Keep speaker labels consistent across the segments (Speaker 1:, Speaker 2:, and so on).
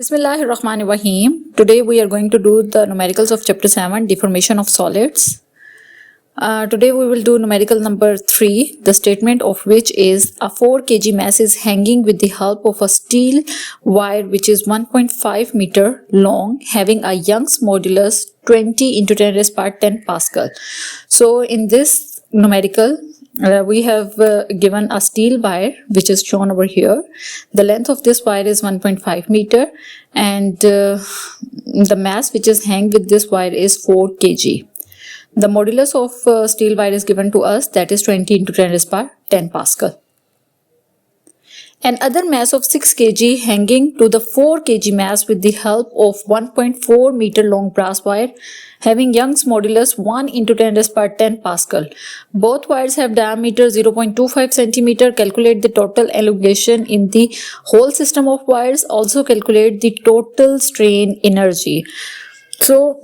Speaker 1: Bismillahirrahmanirrahim. Today we are going to do the numericals of chapter 7, deformation of solids. Today we will do numerical number 3, the statement of which is a 4 kg mass is hanging with the help of a steel wire which is 1.5 meter long, having a Young's modulus 20 into 10 raised power 10 Pascal. So in this numerical, we have given a steel wire which is shown over here. The length of this wire is 1.5 meter and the mass which is hanged with this wire is 4 kg. The modulus of steel wire is given to us, that is 20 into 10 raised power 10 Pascal. Another mass of 6 kg hanging to the 4 kg mass with the help of 1.4 meter long brass wire having Young's modulus 1 into 10 raised power 10 Pascal. Both wires have diameter 0.25 centimeter. Calculate the total elongation in the whole system of wires. Also calculate the total strain energy. So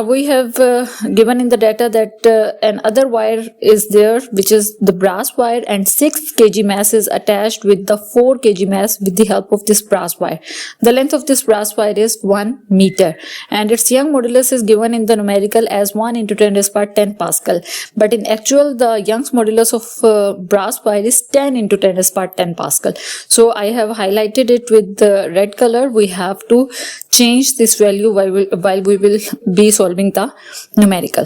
Speaker 1: we have given in the data that another wire is there which is the brass wire and 6 kg mass is attached with the 4 kg mass with the help of this brass wire. The length of this brass wire is 1 meter and its Young modulus is given in the numerical as 1 into 10 raised power 10 Pascal. But in actual the Young's modulus of brass wire is 10 into 10 raised power 10 Pascal. So I have highlighted it with the red color. We have to change this value while we will be solving the numerical.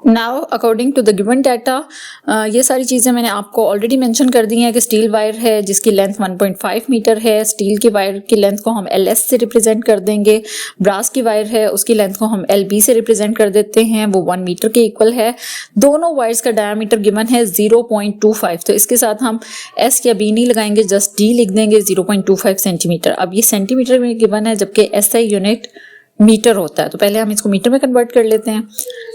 Speaker 1: Now according to the given data, ये सारी चीज़ें मैंने आपको already mention कर दी हैं कि steel wire है जिसकी लेंथ 1.5 मीटर है. स्टील की वायर की लेंथ को हम LS से रिप्रेजेंट कर देंगे. ब्रास की वायर है उसकी लेंथ को हम LB से रिप्रेजेंट कर देते हैं, वो 1 मीटर के इक्वल है. दोनों वायर्स का डायमीटर गिवन है 0.25. तो इसके साथ हम S या B नहीं लगाएंगे, जस्ट D लिख देंगे 0.25 सेंटीमीटर. अब ये सेंटीमीटर में गिवन है जबकि SI यूनिट मीटर होता है, तो पहले हम इसको मीटर में कन्वर्ट कर लेते हैं.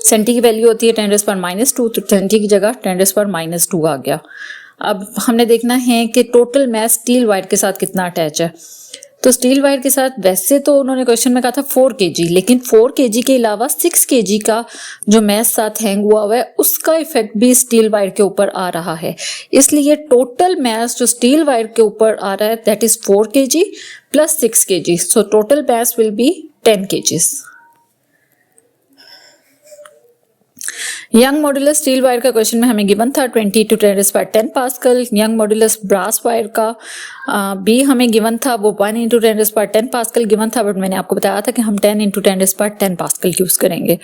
Speaker 1: सेंटी की वैल्यू होती है 10 रेज़ पावर -2, तो सेंटी की जगह 10 रेज़ पावर -2 आ गया. अब हमने देखना है कि टोटल मास स्टील वायर के साथ कितना अटैच है. तो स्टील वायर के साथ वैसे तो उन्होंने क्वेश्चन में कहा था 4 kg, लेकिन 4 kg के अलावा 6 kg का जो मास साथ हैंग हुआ है उसका इफेक्ट भी स्टील वायर के ऊपर आ रहा है. इसलिए टोटल मास जो स्टील वायर के ऊपर आ रहा है दैट इज 4 kg plus 6 kg. So total mass will be 10 kg. Young modulus steel wire का क्वेश्चन में हमें गिवन था 20 to 10 raise power 10 pascal. Young modulus brass wire का भी हमें गिवन था, वो 1 into 10 raise power 10 pascal given था, बट मैंने आपको बताया था कि हम 10 into 10 raise power 10 pascal use करेंगे.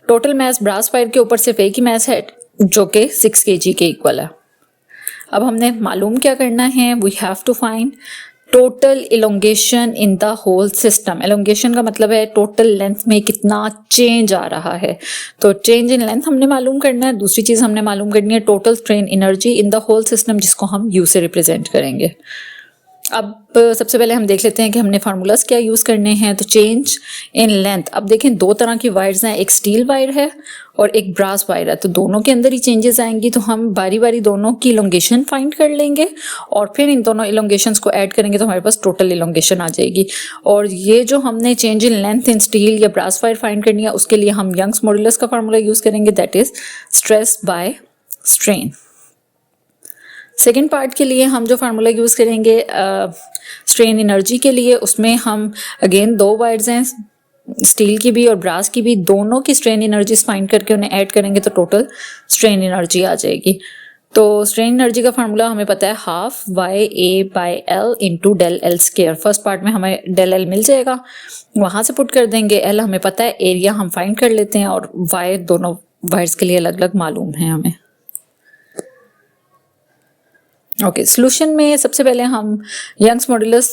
Speaker 1: टोटल मास ब्रास वायर के ऊपर सिर्फ एक ही मास है जो कि 6 kg के इक्वल है. अब हमने मालूम क्या करना है, we have to find total elongation in the whole system. Elongation का मतलब है टोटल लेंथ में कितना चेंज आ रहा है. तो चेंज इन लेंथ हमने मालूम करना है. दूसरी चीज हमने मालूम करनी है total strain energy in the whole system, जिसको हम यू से रिप्रेजेंट करेंगे. अब सबसे पहले हम देख लेते हैं कि हमने फार्मूलाज क्या यूज करने हैं. तो चेंज इन लेंथ, अब देखें दो तरह की वायर्स हैं, एक स्टील वायर है और एक ब्रास वायर है. तो दोनों के अंदर ही चेंजेस आएंगी, तो हम बारी बारी दोनों की इलोंगेशन फाइंड कर लेंगे और फिर इन दोनों इलोंगेशंस को ऐड करेंगे तो हमारे पास टोटल इलोंगेशन आ जाएगी. और ये जो हमने change in length in steel या ब्रास वायर फाइंड करनी है उसके लिए हम यंग्स मॉड्यूलस का फार्मूला यूज करेंगे, that is stress by strain. Second part के लिए हम जो फार्मूला यूज करेंगे स्ट्रेन एनर्जी के लिए, उसमें हम अगेन दो वायर्स हैं स्टील की भी और ब्रास की भी, दोनों की स्ट्रेन एनर्जीज फाइंड करके उन्हें ऐड करेंगे तो टोटल स्ट्रेन एनर्जी आ जाएगी. तो स्ट्रेन एनर्जी का फार्मूला हमें पता है half YA/L into del L square. First part में हमें डेल एल मिल जाएगा, वहां से पुट कर देंगे. एल हमें पता है, एरिया हम फाइंड कर लेते हैं और वाई दोनों वायर्स के लिए अलग अलग मालूम है हमें. ओके, सॉल्यूशन में सबसे पहले हम यंग्स मॉड्यूलस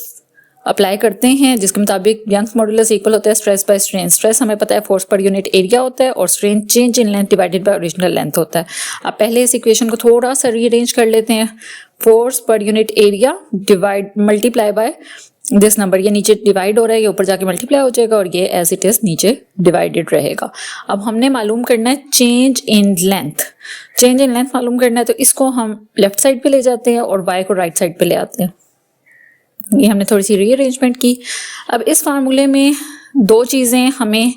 Speaker 1: अप्लाई करते हैं, जिसके मुताबिक यंग्स मॉड्यूलस इक्वल होता है स्ट्रेस बाय स्ट्रेन. स्ट्रेस हमें पता है फोर्स पर यूनिट एरिया होता है और strain change in length divided by original length होता है. अब पहले इस इक्वेशन को थोड़ा सा रीअरेंज कर लेते हैं. Force per unit area divide multiply by this number, ये नीचे डिवाइड हो रहा है, ये ऊपर जाके मल्टीप्लाई हो जाएगा और ये एज इट इज नीचे डिवाइडेड रहेगा. अब हमने मालूम करना है change in length. Change in length मालूम करना है तो इसको हम लेफ्ट साइड पे ले जाते हैं और y को राइट साइड पे ले आते हैं. ये हमने थोड़ी सी रीअरेंजमेंट की. अब इस फार्मूले में दो चीज़ें हमें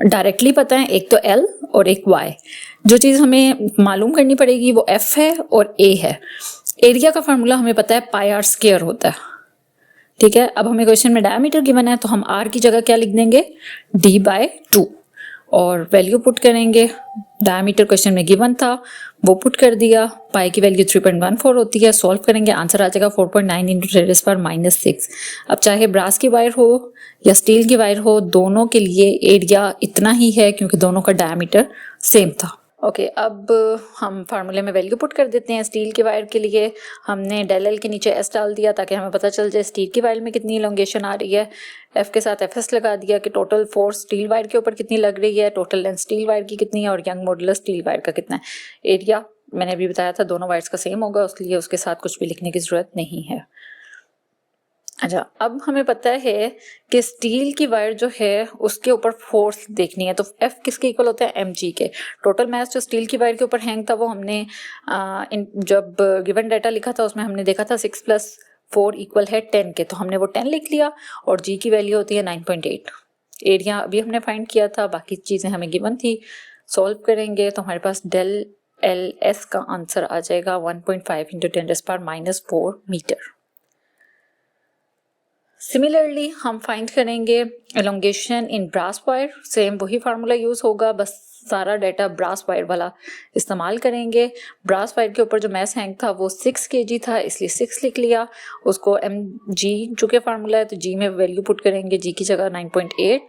Speaker 1: डायरेक्टली पता है, एक तो L और एक Y. जो चीज़ हमें मालूम करनी पड़ेगी वो F है और A है. एरिया का फार्मूला हमें पता है पाई आर स्क्वायर होता है, ठीक है। अब हमें क्वेश्चन में डायमीटर गिवन है तो हम आर की जगह क्या लिख देंगे, d/2 और वैल्यू पुट करेंगे। डायमीटर क्वेश्चन में गिवन था वो पुट कर दिया, पाई की वैल्यू 3.14 होती है, सॉल्व करेंगे आंसर आ जाएगा 4.9 × 10⁻⁶। अब चाहे ब्रास की वायर हो या स्टील की वायर हो, दोनों के लिए एरिया इतना ही है क्योंकि दोनों का डायमीटर सेम था। ओके, अब हम फार्मूले में वैल्यू पुट कर देते हैं। स्टील की वायर के लिए हमने डेल एल के नीचे एस डाल दिया ताकि हमें पता चल जाए स्टील की वायर में कितनी इलोंगेशन आ रही है। एफ के साथ एफ एस लगा दिया कि टोटल फोर्स स्टील वायर के ऊपर कितनी लग रही है, टोटल लेंथ स्टील वायर की कितनी है और यंग मॉडुलस स्टील वायर का कितना है। एरिया मैंने अभी बताया था दोनों वायर्स का सेम होगा, उसके लिए उसके साथ कुछ भी लिखने की जरूरत नहीं है। अच्छा, अब हमें पता है कि स्टील की वायर जो है उसके ऊपर फोर्स देखनी है, तो F किसके इक्वल होता है, mg के। टोटल मास जो स्टील की वायर के ऊपर हैंग था वो हमने जब गिवन डाटा लिखा था उसमें हमने देखा था 6 + 4 = 10 के, तो हमने वो 10 लिख लिया और g की वैल्यू होती है 9.8। एरिया अभी हमने फाइंड किया था, बाकी चीज़ें हमें गिवन थी। सॉल्व करेंगे तो हमारे पास डेल एल एस का आंसर आ जाएगा 1.5 × 10⁻⁴ मीटर। सिमिलरली हम फाइंड करेंगे एलोंगेशन इन ब्रास वायर, सेम वही फार्मूला यूज होगा, बस सारा डाटा ब्रास वायर वाला इस्तेमाल करेंगे। ब्रास वायर के ऊपर जो मैस हैंग था वो 6 kg था, इसलिए 6 लिख लिया। उसको mg चूँकि फार्मूला है तो g में वैल्यू पुट करेंगे, g की जगह 9.8।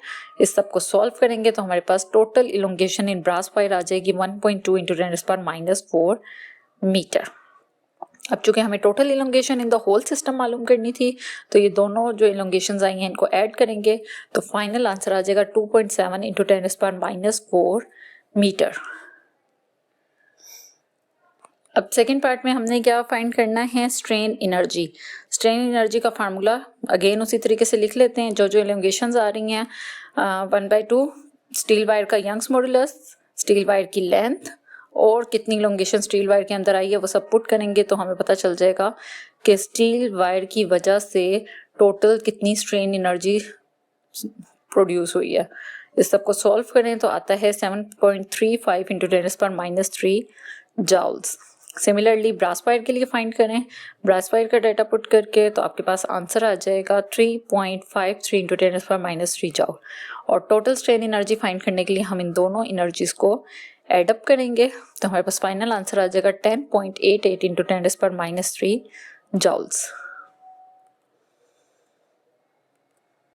Speaker 1: इस सब को सॉल्व करेंगे तो हमारे पास total elongation in brass wire आ जाएगी 1.2 × 10⁻⁴ मीटर। अब चूंकि हमें total elongation in the whole system मालूम करनी थी तो ये दोनों जो इलोंगेशंस आई हैं इनको ऐड करेंगे तो फाइनल आंसर आ जाएगा 2.7 × 10⁻⁴ मीटर। अब सेकेंड पार्ट में हमने क्या फाइंड करना है, स्ट्रेन एनर्जी। स्ट्रेन एनर्जी का फार्मूला अगेन उसी तरीके से लिख लेते हैं। जो जो इलोंगेशंस आ रही हैं 1/2 स्टील वायर का यंग्स मॉडुलस, स्टील वायर की लेंथ और कितनी इलोंगेशन स्टील वायर के अंदर आई है वो सब पुट करेंगे तो हमें पता चल जाएगा कि स्टील वायर की वजह से टोटल कितनी स्ट्रेन एनर्जी प्रोड्यूस हुई है। इस सब को सॉल्व करें तो आता है 7.35 × 10⁻³ जॉल्स। सिमिलरली ब्रास वायर के लिए फाइंड करें, ब्रास वायर का डाटा पुट करके तो आपके पास आंसर आ जाएगा 3.53 × 10⁻³ जॉल। और टोटल स्ट्रेन एनर्जी फाइंड करने के लिए हम इन दोनों एनर्जीज को एड अप करेंगे तो हमारे पास फाइनल आंसर आ जाएगा 10.88 × 10⁻³ जॉल्स।